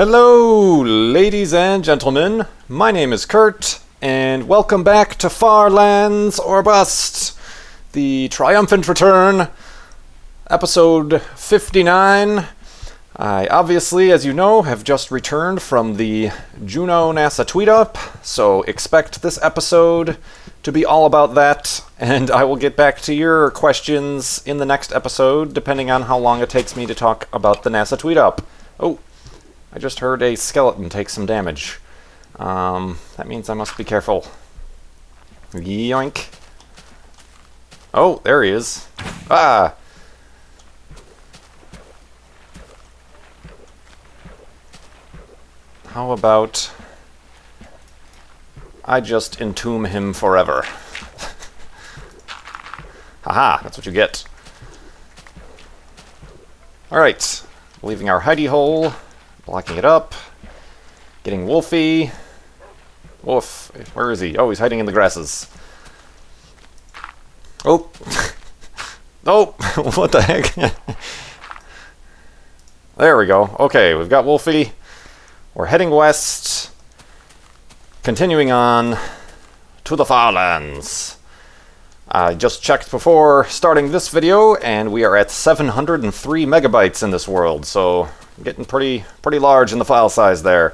Hello, ladies and gentlemen. My name is Kurt, and welcome back to Far Lands or Bust, the triumphant return, episode 59. I obviously, as you know, have just returned from the Juno NASATweetup, so expect this episode to be all about that, and I will get back to your questions in the next episode, depending on how long it takes me to talk about the NASATweetup. Oh, I just heard a skeleton take some damage. That means I must be careful. Yoink. Oh, there he is. Ah! How about I just entomb him forever? Haha, that's what you get. Alright, leaving our hidey hole. Blocking it up. Getting Wolfie. Wolf. Where is he? Oh, he's hiding in the grasses. Oh. Oh, what the heck? There we go. Okay, we've got Wolfie. We're heading west. Continuing on to the Far Lands. I just checked before starting this video, and we are at 703 megabytes in this world, so getting pretty large in the file size there.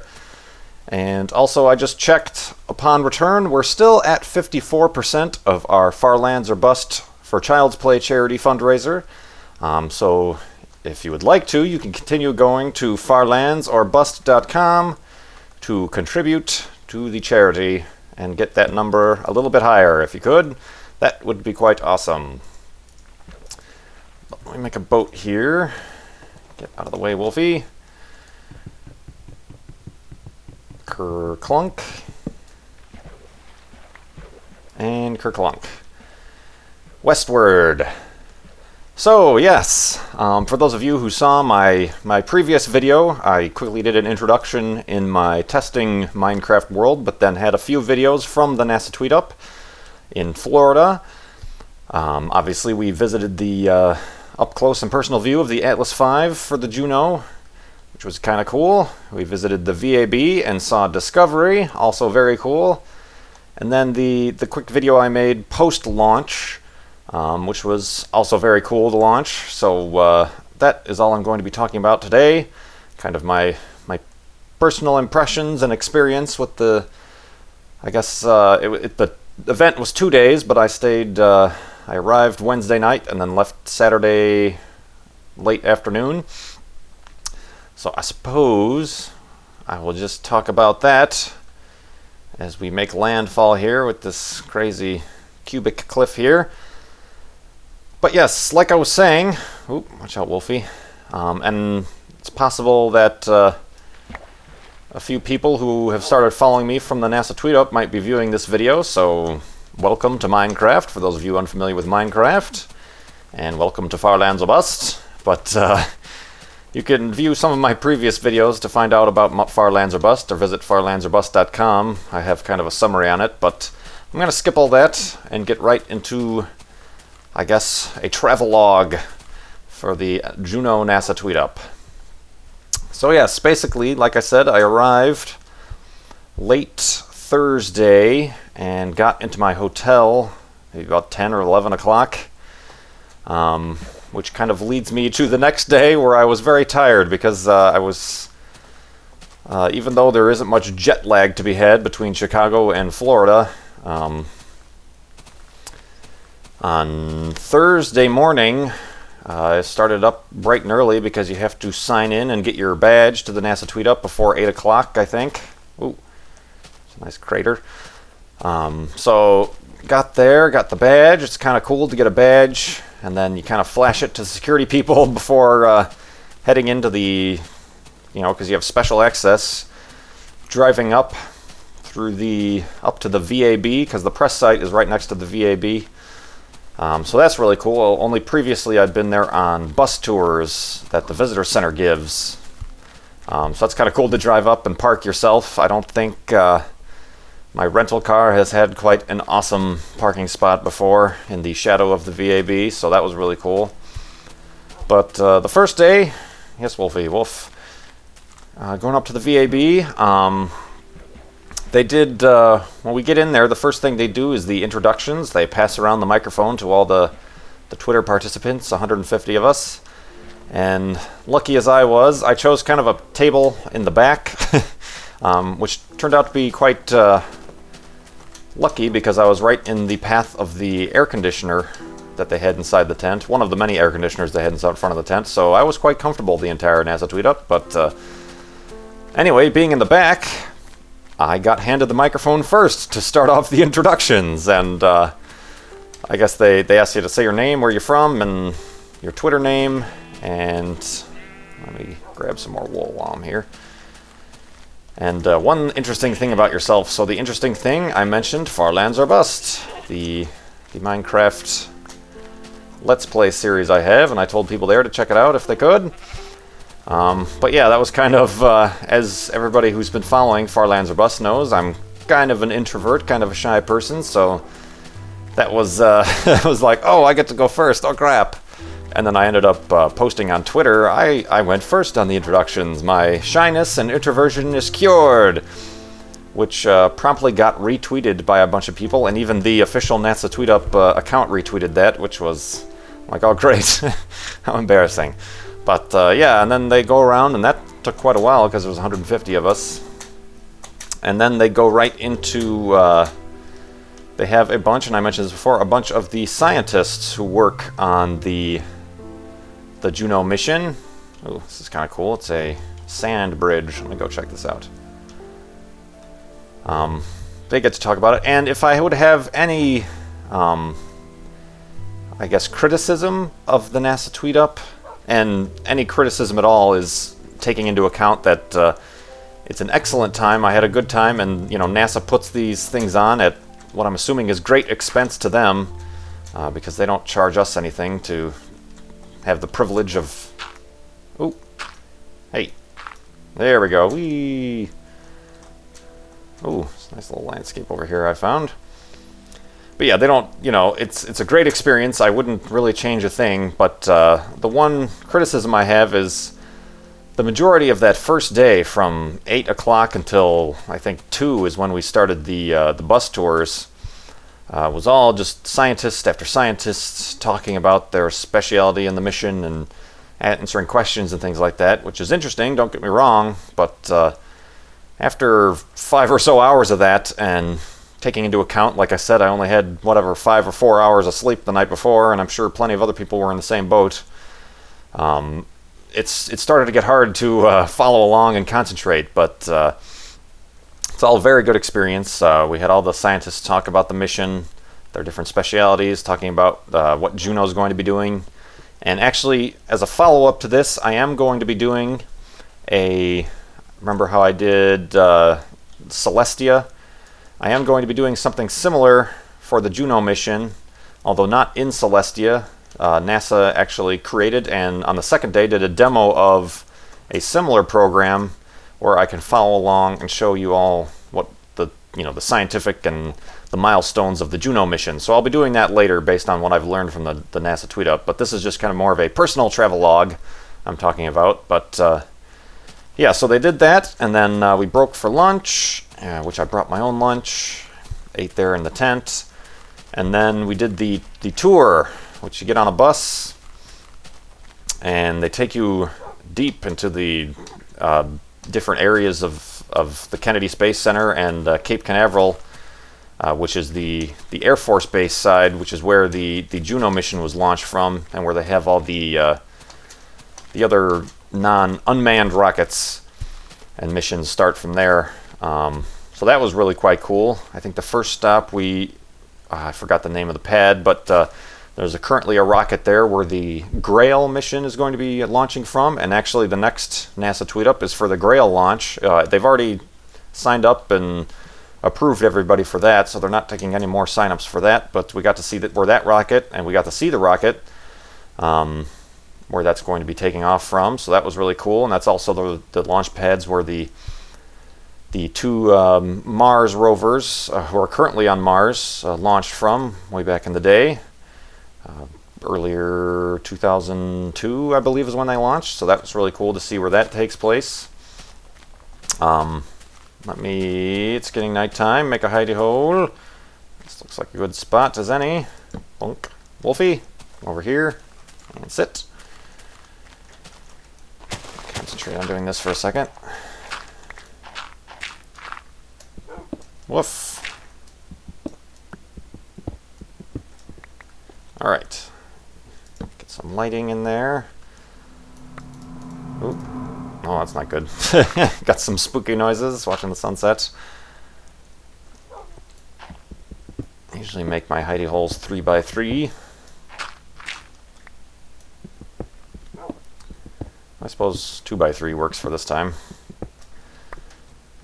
And also I just checked upon return, we're still at 54% of our Far Lands or Bust for Child's Play charity fundraiser. So if you would like to, you can continue going to farlandsorbust.com to contribute to the charity and get that number a little bit higher if you could. That would be quite awesome. Let me make a boat here. Get out of the way, Wolfie. Kerclunk. And kerclunk. Westward. So, yes, for those of you who saw my previous video, I quickly did an introduction in my testing Minecraft world, but then had a few videos from the NASATweetup in Florida. Obviously, we visited the up-close and personal view of the Atlas V for the Juno, which was kind of cool. We visited the VAB and saw Discovery, also very cool. And then the quick video I made post-launch, which was also very cool to launch. So that is all I'm going to be talking about today. Kind of my personal impressions and experience with the, I guess, the event was 2 days, but I stayed, I arrived Wednesday night and then left Saturday late afternoon. So I suppose I will just talk about that as we make landfall here with this crazy cubic cliff here. But yes, like I was saying, oop, watch out, Wolfie. And it's possible that a few people who have started following me from the NASATweetup might be viewing this video, so welcome to Minecraft, for those of you unfamiliar with Minecraft, and welcome to Far Lands or Bust. But you can view some of my previous videos to find out about Far Lands or Bust, or visit farlandsorbust.com. I have kind of a summary on it, but I'm going to skip all that and get right into, I guess, a travelogue for the Juno NASATweetup. So yes, basically, like I said, I arrived late Thursday and got into my hotel maybe about 10 or 11 o'clock, which kind of leads me to the next day where I was very tired because I was, even though there isn't much jet lag to be had between Chicago and Florida, on Thursday morning, I started up bright and early because you have to sign in and get your badge to the NASATweetup before 8 o'clock, I think. Ooh, it's a nice crater. So got there, got the badge. It's kind of cool to get a badge, and then you kind of flash it to security people before heading into the, because you have special access, driving up to the VAB, because the press site is right next to the VAB. So that's really cool. Only previously I'd been there on bus tours that the visitor center gives. So that's kind of cool to drive up and park yourself. I don't think my rental car has had quite an awesome parking spot before in the shadow of the VAB, so that was really cool. But the first day, yes, Wolfie, Wolf. Going up to the VAB, they did, when we get in there, the first thing they do is the introductions. They pass around the microphone to all the Twitter participants, 150 of us. And lucky as I was, I chose kind of a table in the back, which turned out to be quite lucky because I was right in the path of the air conditioner that they had inside the tent, one of the many air conditioners they had inside front of the tent, so I was quite comfortable the entire NASA tweetup. But anyway, being in the back, I got handed the microphone first to start off the introductions, and I guess they asked you to say your name, where you're from, and your Twitter name, and let me grab some more wool while I'm here. And one interesting thing about yourself. So the interesting thing, I mentioned Far Lands or Bust, the Minecraft Let's Play series I have, and I told people there to check it out if they could. But yeah, that was kind of, as everybody who's been following Far Lands or Bust knows, I'm kind of an introvert, kind of a shy person, so that was, it was like, oh, I get to go first, oh crap. And then I ended up posting on Twitter, I went first on the introductions. My shyness and introversion is cured, which promptly got retweeted by a bunch of people, and even the official NASA TweetUp account retweeted that, which was like, oh great, how embarrassing. But yeah, and then they go around, and that took quite a while because there was 150 of us. And then they go right into, they have a bunch, and I mentioned this before, a bunch of the scientists who work on the Juno mission. Oh, this is kind of cool. It's a sand bridge. Let me go check this out. They get to talk about it, and if I would have any, I guess, criticism of the NASA TweetUp, and any criticism at all is taking into account that it's an excellent time. I had a good time, and you know, NASA puts these things on at what I'm assuming is great expense to them, because they don't charge us anything to have the privilege of... Oh, hey, there we go. Whee! Oh, nice little landscape over here I found. But yeah, they don't, you know, it's a great experience. I wouldn't really change a thing, but the one criticism I have is the majority of that first day, from 8 o'clock until I think 2 is when we started the bus tours, was all just scientists after scientists talking about their specialty in the mission and answering questions and things like that, which is interesting, don't get me wrong, but after 5 or so hours of that, and taking into account, like I said, I only had, whatever, 5 or 4 hours of sleep the night before, and I'm sure plenty of other people were in the same boat, it started to get hard to follow along and concentrate, but it's all a very good experience. We had all the scientists talk about the mission, their different specialities, talking about what Juno's going to be doing. And actually, as a follow-up to this, I am going to be doing a... Remember how I did Celestia? I am going to be doing something similar for the Juno mission, although not in Celestia. NASA actually created, and on the second day did a demo of a similar program where I can follow along and show you all what the scientific and the milestones of the Juno mission. So I'll be doing that later based on what I've learned from the NASA TweetUp. But this is just kind of more of a personal travelogue I'm talking about. But yeah, so they did that, and then we broke for lunch, which I brought my own lunch, ate there in the tent, and then we did the tour, which you get on a bus, and they take you deep into the different areas of the Kennedy Space Center and Cape Canaveral, which is the Air Force Base side, which is where the Juno mission was launched from, and where they have all the other unmanned rockets and missions start from there. So that was really quite cool. I think the first stop I forgot the name of the pad, but there's currently a rocket there where the Grail mission is going to be launching from, and actually the next NASA TweetUp is for the Grail launch. They've already signed up and approved everybody for that, so they're not taking any more signups for that, but we got to see that rocket, and we got to see the rocket where that's going to be taking off from, so that was really cool. And that's also the launch pads where the two Mars rovers who are currently on Mars launched from way back in the day. Earlier 2002, I believe, is when they launched, so that was really cool to see where that takes place. It's getting nighttime. Make a hidey hole. This looks like a good spot as any. Bonk. Wolfie, over here. And sit. Concentrate on doing this for a second. Woof. Alright. Get some lighting in there. Oop. Oh, that's not good. Got some spooky noises watching the sunset. I usually make my hidey holes 3x3. I suppose 2x3 works for this time.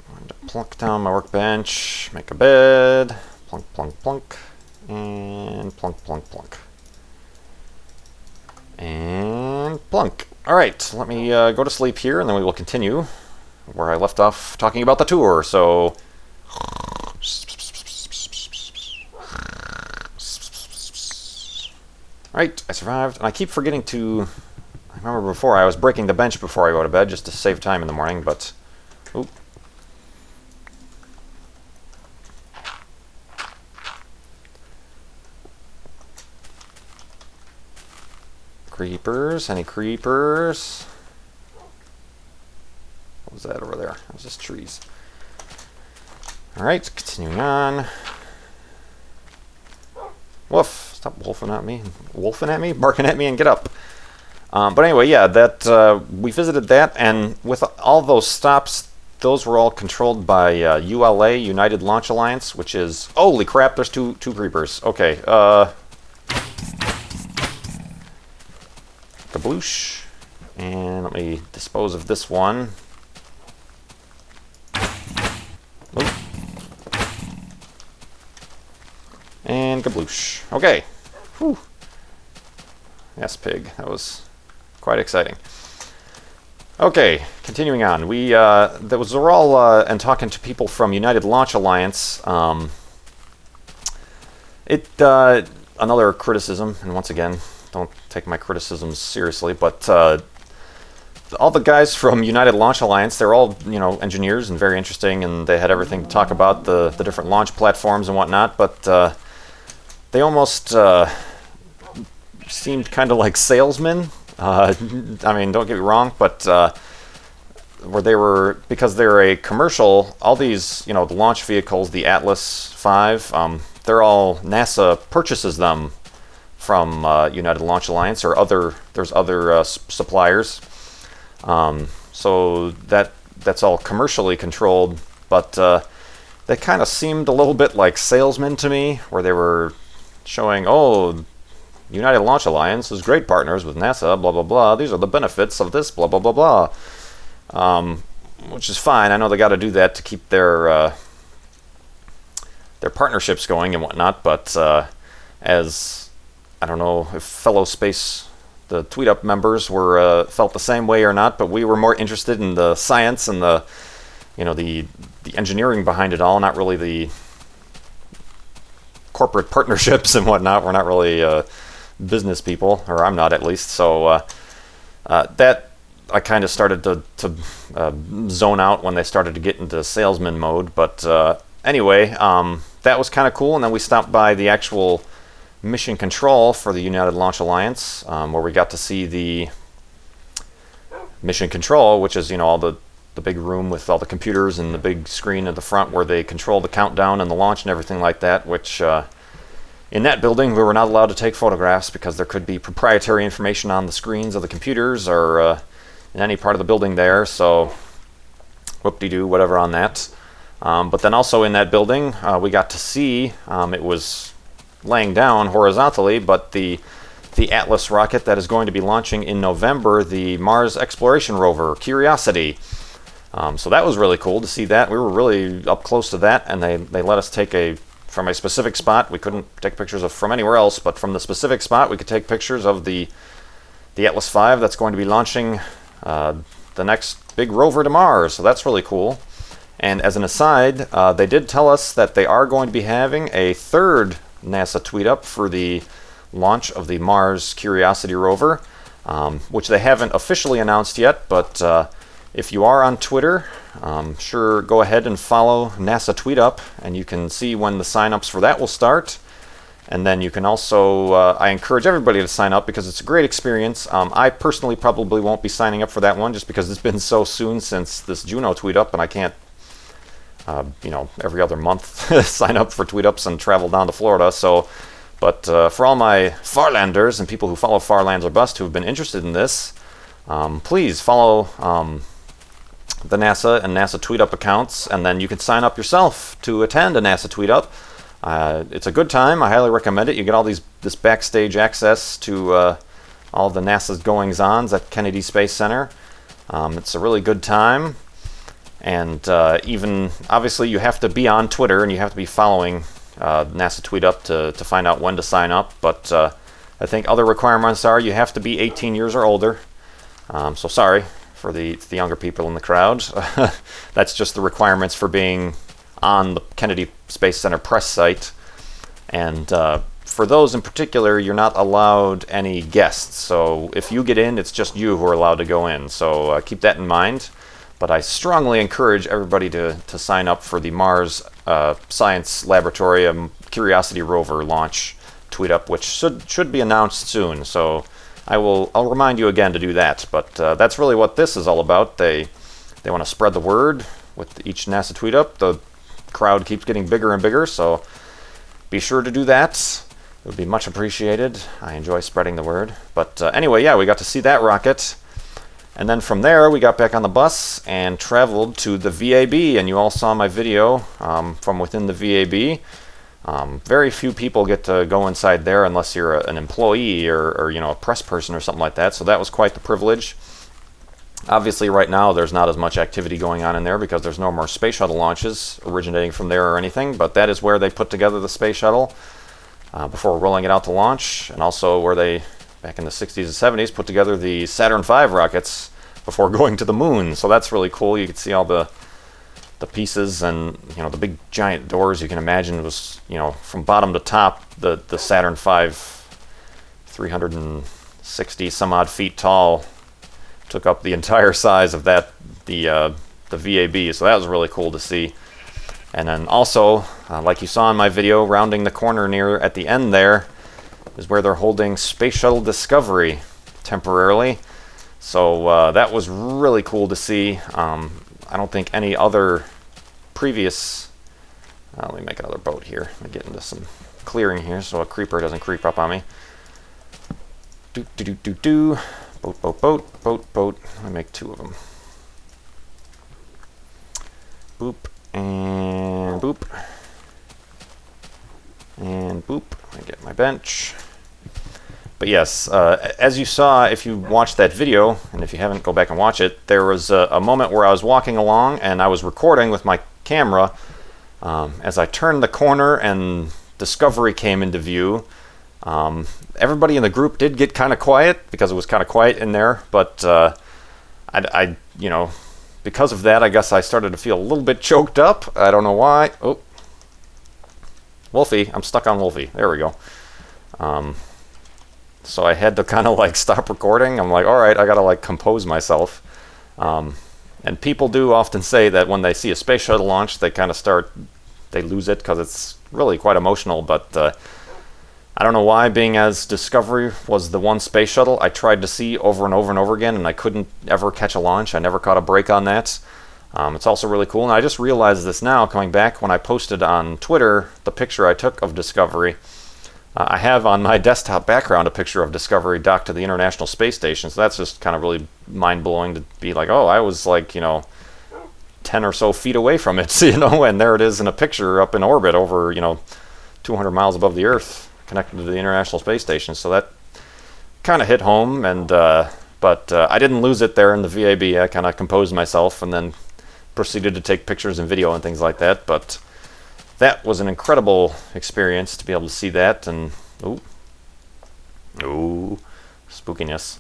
I'm going to plunk down my workbench, make a bed, plunk, plunk, plunk, and plunk, plunk, plunk. And plunk. Alright, let me go to sleep here, and then we will continue where I left off talking about the tour. So, alright, I survived, and I keep forgetting to... I remember before I was breaking the bench before I go to bed just to save time in the morning, but... Oop. Creepers? Any creepers? What was that over there? That was just trees. Alright, continuing on. Woof! Stop wolfing at me. Wolfing at me? Barking at me and get up. But anyway, yeah, that we visited that, and with all those stops, those were all controlled by ULA, United Launch Alliance, which is... Holy crap, there's two creepers. Okay, Kabloosh. And let me dispose of this one. Oop. And kabloosh. Okay. Whew. Yes, pig. That was quite exciting. Okay, continuing on. Those were all, and talking to people from United Launch Alliance. Another criticism, and once again, don't take my criticisms seriously, but all the guys from United Launch Alliance, they're all, engineers and very interesting, and they had everything to talk about, the different launch platforms and whatnot, but they almost seemed kind of like salesmen. I mean, don't get me wrong, but because they're a commercial, all these, the launch vehicles, the Atlas V, they're all, NASA purchases them from United Launch Alliance, or there's other suppliers. So that's all commercially controlled, but they kind of seemed a little bit like salesmen to me, where they were showing, oh, United Launch Alliance is great partners with NASA, blah, blah, blah. These are the benefits of this, blah, blah, blah, blah. Which is fine. I know they got to do that to keep their partnerships going and whatnot, but as... I don't know if the TweetUp members felt the same way or not, but we were more interested in the science and the engineering behind it all, not really the corporate partnerships and whatnot. We're not really business people, or I'm not at least. So that I kind of started to zone out when they started to get into salesman mode. But anyway, that was kind of cool, and then we stopped by the actual mission control for the United Launch Alliance, where we got to see the mission control, which is all the big room with all the computers and the big screen at the front where they control the countdown and the launch and everything like that, which in that building we were not allowed to take photographs because there could be proprietary information on the screens of the computers or in any part of the building there, so whoop-de-doo, whatever on that. But then also in that building we got to see, it was laying down horizontally, but the Atlas rocket that is going to be launching in November, the Mars exploration rover, Curiosity. So that was really cool to see that. We were really up close to that, and they let us take from a specific spot. We couldn't take pictures from anywhere else, but from the specific spot we could take pictures of the Atlas V that's going to be launching the next big rover to Mars. So that's really cool. And as an aside, they did tell us that they are going to be having a third NASATweetup for the launch of the Mars Curiosity rover, which they haven't officially announced yet, but If you are on Twitter, sure, go ahead and follow NASATweetup, and you can see when the sign-ups for that will start. And then you can also, I encourage everybody to sign up because it's a great experience. I personally probably won't be signing up for that one just because it's been so soon since this Juno tweetup, and I can't, every other month sign up for tweetups and travel down to Florida. So, but for all my Farlanders and people who follow Farlands or Bust who have been interested in this, please follow the NASA and NASA Tweetup accounts, and then you can sign up yourself to attend a NASA Tweetup. It's a good time. I highly recommend it. You get all this backstage access to all the NASA's goings-ons at Kennedy Space Center. It's a really good time, and even obviously you have to be on Twitter and you have to be following NASA Tweetup to find out when to sign up. But I think other requirements are you have to be 18 years or older. So sorry for the younger people in the crowd. That's just the requirements for being on the Kennedy Space Center press site. And for those in particular, you're not allowed any guests. So if you get in, it's just you who are allowed to go in. So keep that in mind. But I strongly encourage everybody to sign up for the Mars Science Laboratory Curiosity rover launch tweetup, which should be announced soon. So I'll remind you again to do that. But that's really what this is all about. They want to spread the word with each NASA tweetup. The crowd keeps getting bigger and bigger, so be sure to do that. It would be much appreciated. I enjoy spreading the word. But anyway, yeah, we got to see that rocket. And then from there, we got back on the bus and traveled to the VAB. And you all saw my video from within the VAB. Very few people get to go inside there unless you're an employee or a press person or something like that. So that was quite the privilege. Obviously, right now, there's not as much activity going on in there because there's no more space shuttle launches originating from there or anything. But that is where they put together the space shuttle before rolling it out to launch, and also where they, back in the 60s and 70s, put together the Saturn V rockets before going to the moon. So that's really cool. You can see all the pieces and the big giant doors. You can imagine it was from bottom to top the Saturn V, 360 some odd feet tall, took up the entire size of the VAB. So that was really cool to see. And then also, like you saw in my video, rounding the corner near at the end there is where they're holding Space Shuttle Discovery temporarily. So that was really cool to see. I don't think any other previous... let me make another boat here. Let me get into some clearing here so a creeper doesn't creep up on me. Do. Boat. Let me make two of them. Boop and boop. And boop. Let me get my bench. But yes, as you saw, if you watched that video, and if you haven't, go back and watch it, there was a moment where I was walking along and I was recording with my camera. As I turned the corner and Discovery came into view, everybody in the group did get kind of quiet because it was kind of quiet in there, but I because of that, I guess I started to feel a little bit choked up. I don't know why. Oh, Wolfie, I'm stuck on Wolfie. There we go. So I had to kind of like stop recording. I'm like, all right, I gotta like compose myself. And people do often say that when they see a space shuttle launch, they kind of they lose it because it's really quite emotional, but I don't know why, being as Discovery was the one space shuttle I tried to see over and over and over again, and I couldn't ever catch a launch. I never caught a break on that. It's also really cool, and I just realized this now, coming back when I posted on Twitter the picture I took of Discovery. I have on my desktop background a picture of Discovery docked to the International Space Station, so that's just kind of really mind-blowing to be like, oh, I was like, 10 or so feet away from it, and there it is in a picture up in orbit over, 200 miles above the Earth, connected to the International Space Station. So that kind of hit home, and but I didn't lose it there in the VAB. I kind of composed myself and then proceeded to take pictures and video and things like that. But that was an incredible experience to be able to see that, and ooh, spookiness.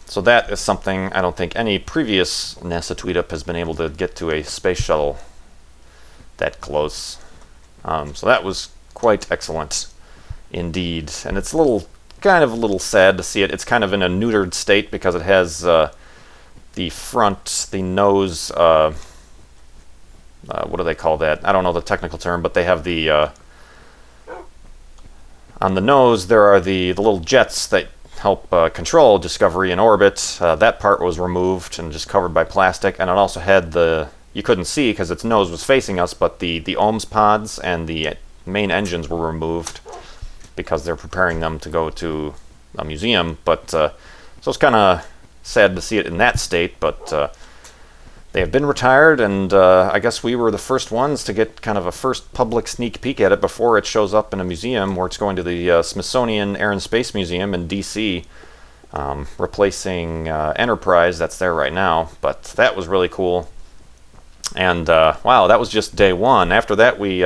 So that is something I don't think any previous NASA tweetup has been able to get to a space shuttle that close. So that was quite excellent indeed, and it's kind of a little sad to see it. It's kind of in a neutered state because it has the front, the nose, what do they call that? I don't know the technical term, but they have the, on the nose there are the little jets that help control Discovery in orbit. That part was removed and just covered by plastic, and it also had the, you couldn't see because its nose was facing us, but the OMS pods and the main engines were removed because they're preparing them to go to a museum. But so it's kind of sad to see it in that state, but they have been retired, and I guess we were the first ones to get kind of a first public sneak peek at it before it shows up in a museum, where it's going to the Smithsonian Air and Space Museum in DC, replacing Enterprise that's there right now. But that was really cool. And wow, that was just day one. After that, we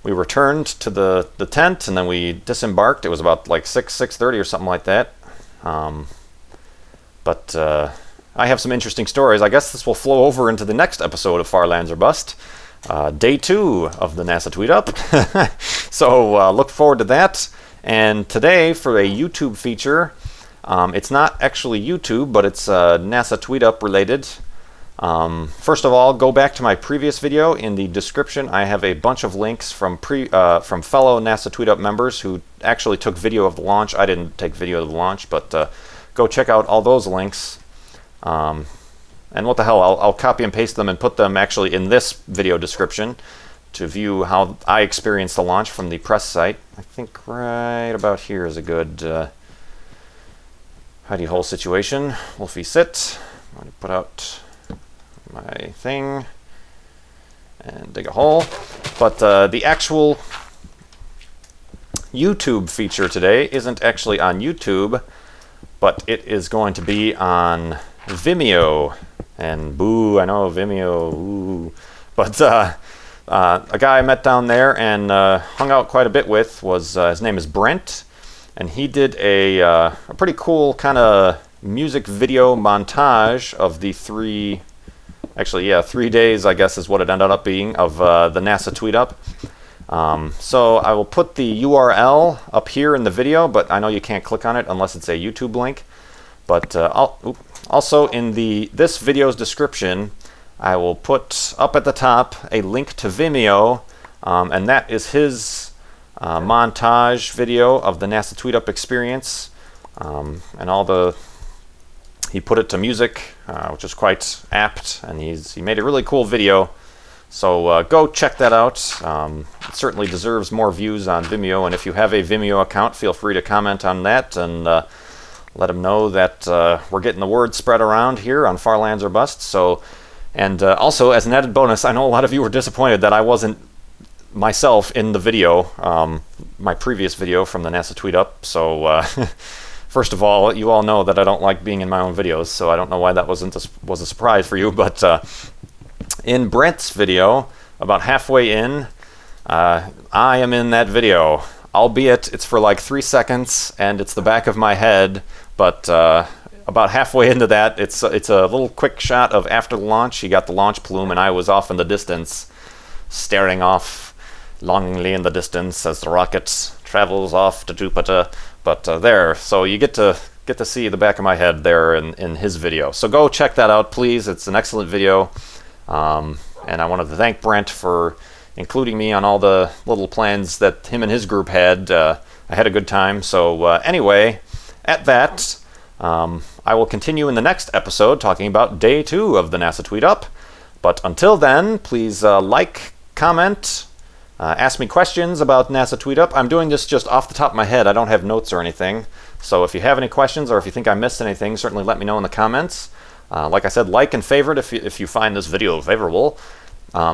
returned to the tent, and then we disembarked. It was about like 6:30 or something like that. But I have some interesting stories. I guess this will flow over into the next episode of Far Lands or Bust, day 2 of the NASA Tweet Up. So look forward to that. And today, for a YouTube feature, it's not actually YouTube, but it's NASA Tweet Up related. First of all, go back to my previous video. In the description, I have a bunch of links from fellow NASA Tweet Up members who actually took video of the launch. I didn't take video of the launch, but go check out all those links. And what the hell, I'll copy and paste them and put them actually in this video description to view how I experienced the launch from the press site. I think right about here is a good hidey hole situation. Wolfie sit. I'm going to put out my thing and dig a hole. But the actual YouTube feature today isn't actually on YouTube, but it is going to be on Vimeo. And boo, I know Vimeo, ooh. But a guy I met down there and hung out quite a bit with was, his name is Brent, and he did a pretty cool kind of music video montage of the 3 days, I guess is what it ended up being, of the NASA Tweet Up. So I will put the URL up here in the video, but I know you can't click on it unless it's a YouTube link. But also in this video's description, I will put up at the top a link to Vimeo, and that is his montage video of the NASA Tweet Up experience, and he put it to music, which is quite apt, and he made a really cool video. So go check that out. It certainly deserves more views on Vimeo, and if you have a Vimeo account, feel free to comment on that and let them know that we're getting the word spread around here on Far Lands or Bust. So, and also, as an added bonus, I know a lot of you were disappointed that I wasn't myself in the video, my previous video from the NASA Tweet Up. So, first of all, you all know that I don't like being in my own videos, so I don't know why that was a surprise for you. But in Brent's video, about halfway in, I am in that video. Albeit it's for like 3 seconds, and it's the back of my head. But about halfway into that, it's a little quick shot of after the launch. He got the launch plume, and I was off in the distance, staring off longingly in the distance as the rocket travels off to Jupiter. But there, so you get to see the back of my head there in his video. So go check that out, please. It's an excellent video, and I wanted to thank Brent for including me on all the little plans that him and his group had. I had a good time. So anyway, at that, I will continue in the next episode talking about day 2 of the NASA Tweet Up. But until then, please like, comment, ask me questions about NASA Tweet Up. I'm doing this just off the top of my head. I don't have notes or anything. So if you have any questions or if you think I missed anything, certainly let me know in the comments. Like I said, like and favorite if you find this video favorable.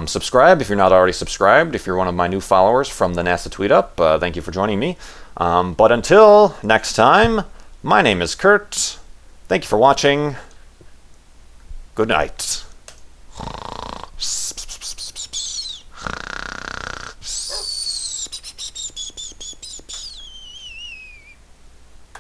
Subscribe if you're not already subscribed, if you're one of my new followers from the NASA Tweet Up. Thank you for joining me. But until next time, my name is Kurt. Thank you for watching. Good night.